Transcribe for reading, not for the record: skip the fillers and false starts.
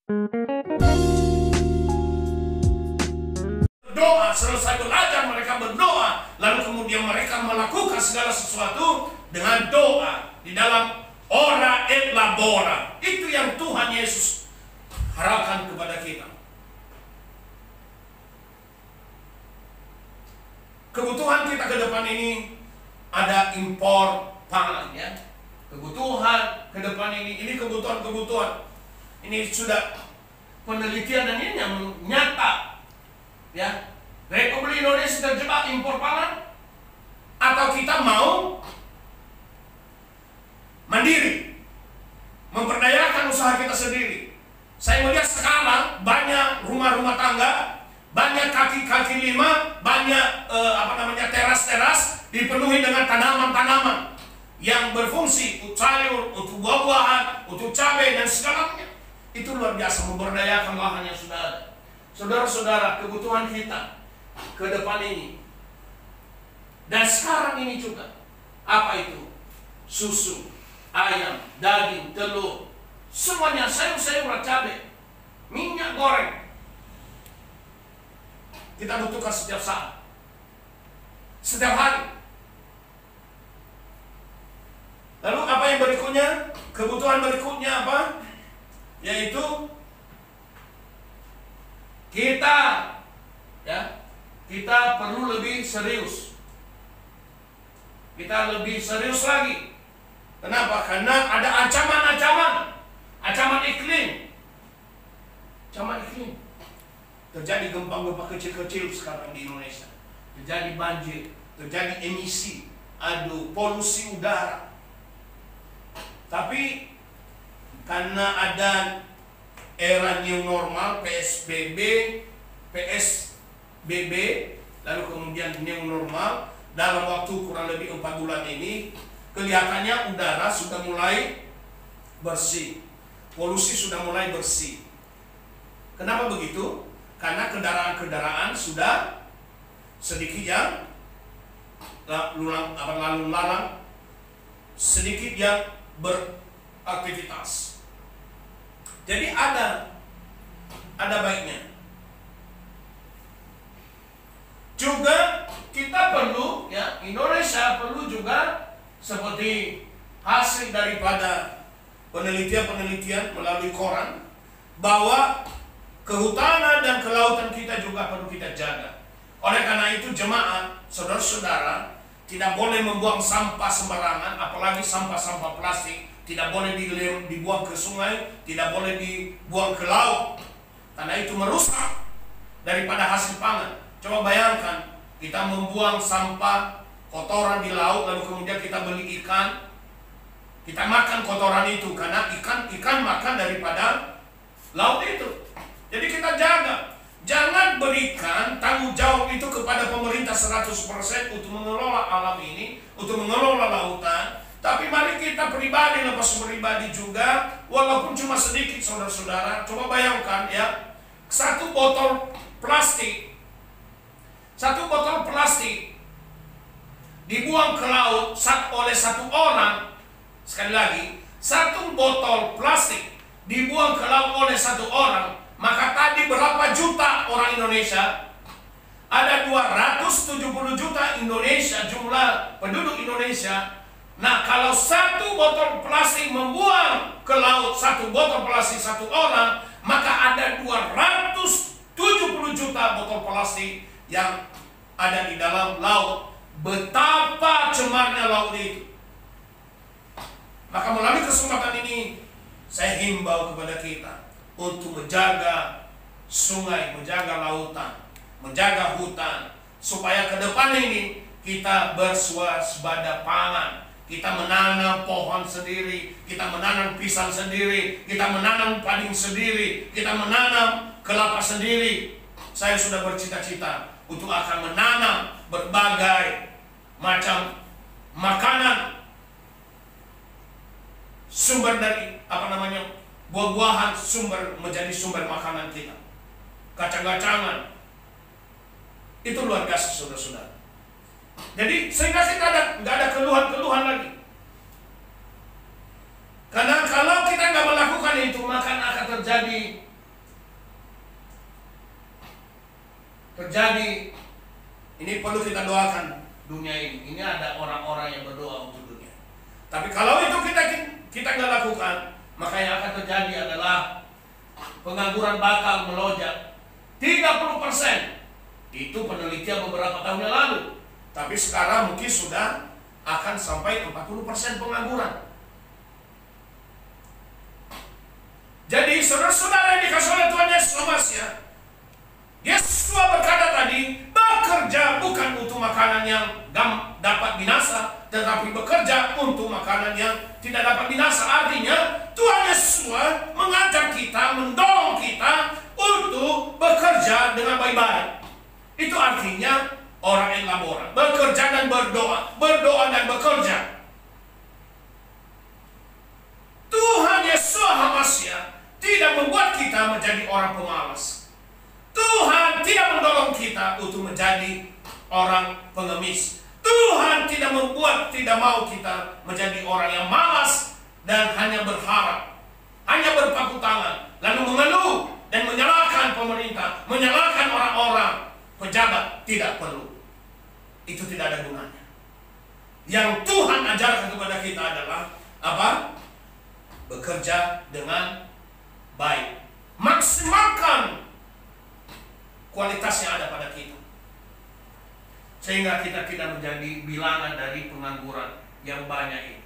Berdoa, selesai belajar mereka berdoa, lalu kemudian mereka melakukan segala sesuatu dengan doa di dalam ora et labora. Itu yang Tuhan Yesus harapkan kepada kita. Kebutuhan kita ke depan ini ada impor pangan, ya. Kebutuhan ke depan ini kebutuhan-kebutuhan. Ini sudah penelitian dan ini yang nyata, ya. Republik Indonesia terjebak impor pangan, atau kita mau mandiri, memperdayakan usaha kita sendiri. Saya melihat sekarang banyak rumah-rumah tangga, banyak kaki-kaki lima, banyak teras-teras dipenuhi dengan tanaman-tanaman yang berfungsi untuk sayur, untuk buah-buahan, untuk cabai dan segalanya. Itu luar biasa, memberdayakan lahan yang sudah ada. Saudara-saudara, kebutuhan kita ke depan ini dan sekarang ini juga, apa itu? Susu, ayam, daging, telur, semuanya, sayur-sayuran, cabai, minyak goreng, kita butuhkan setiap saat, setiap hari. Lalu apa yang berikutnya? Kebutuhan berikutnya apa? Yaitu kita perlu lebih serius. Kita lebih serius lagi. Kenapa? Karena ada ancaman iklim. Ancaman iklim. Terjadi gempa-gempa kecil-kecil sekarang di Indonesia. Terjadi banjir, terjadi emisi, polusi udara. Tapi karena ada era new normal, PSBB, lalu kemudian new normal, dalam waktu kurang lebih 4 bulan ini, kelihatannya udara sudah mulai bersih, polusi sudah mulai bersih. Kenapa begitu? Karena kendaraan-kendaraan sudah sedikit yang lalu lalang, sedikit yang beraktivitas. Jadi ada baiknya. Juga kita perlu, ya, Indonesia perlu juga seperti hasil daripada penelitian melalui koran, bahwa kehutanan dan kelautan kita juga perlu kita jaga. Oleh karena itu, jemaat, saudara-saudara, tidak boleh membuang sampah sembarangan, apalagi sampah-sampah plastik. Tidak boleh dibuang ke sungai, tidak boleh dibuang ke laut, karena itu merusak daripada hasil pangan. Coba bayangkan, kita membuang sampah kotoran di laut, lalu kemudian kita beli ikan, kita makan kotoran itu, karena ikan makan daripada laut itu. Jadi kita jaga, jangan berikan tanggung jawab itu kepada pemerintah 100% untuk mengelola alam ini, untuk mengelola lautan. Tapi mari kita pribadi, lepas pribadi juga, walaupun cuma sedikit, saudara-saudara. Coba bayangkan, ya, satu botol plastik dibuang ke laut oleh satu orang. Sekali lagi, satu botol plastik dibuang ke laut oleh satu orang, maka tadi berapa juta orang Indonesia? Ada 270 juta Indonesia, jumlah penduduk Indonesia. Nah, kalau satu botol plastik membuang ke laut, satu botol plastik satu orang, maka ada 270 juta botol plastik yang ada di dalam laut. Betapa cemarnya laut itu. Maka melalui kesempatan ini, saya himbau kepada kita untuk menjaga sungai, menjaga lautan, menjaga hutan, supaya ke depan ini kita berswasembada pangan. Kita menanam pohon sendiri, kita menanam pisang sendiri, kita menanam padi sendiri, kita menanam kelapa sendiri. Saya sudah bercita-cita untuk akan menanam berbagai macam makanan, sumber dari buah-buahan, menjadi sumber makanan kita. Kacang-kacangan itu luar biasa, saudara-saudara. Jadi sehingga kita nggak ada keluhan-keluhan lagi. Karena kalau kita nggak melakukan itu, maka akan terjadi terjadi, ini perlu kita doakan dunia ini. Ini ada orang-orang yang berdoa untuk dunia. Tapi kalau itu kita nggak lakukan, maka yang akan terjadi adalah pengangguran bakal melonjak 30%. Itu penelitian beberapa tahun yang lalu. Tapi sekarang mungkin sudah akan sampai 40% pengangguran. Jadi saudara-saudara yang dikasih oleh Tuhan Yesus ya, Yesus berkata tadi, bekerja bukan untuk makanan yang dapat binasa, tetapi bekerja untuk makanan yang tidak dapat binasa. Artinya Tuhan Yesus mengajak kita, mendorong kita untuk bekerja dengan baik-baik. Itu artinya orang yang laboran, bekerja dan berdoa, berdoa dan bekerja. Tuhan Yesus Hamasiah tidak membuat kita menjadi orang pemalas. Tuhan tidak mendorong kita untuk menjadi orang pengemis. Tuhan tidak mau kita menjadi orang yang malas dan hanya berharap, hanya berpangku tangan, lalu mengeluh dan menyalahkan pemerintah, menyalahkan orang-orang pejabat. Tidak perlu. Itu tidak ada gunanya. Yang Tuhan ajarkan kepada kita adalah apa? Bekerja dengan baik. Maksimalkan kualitas yang ada pada kita, sehingga kita tidak menjadi bilangan dari pengangguran yang banyak ini.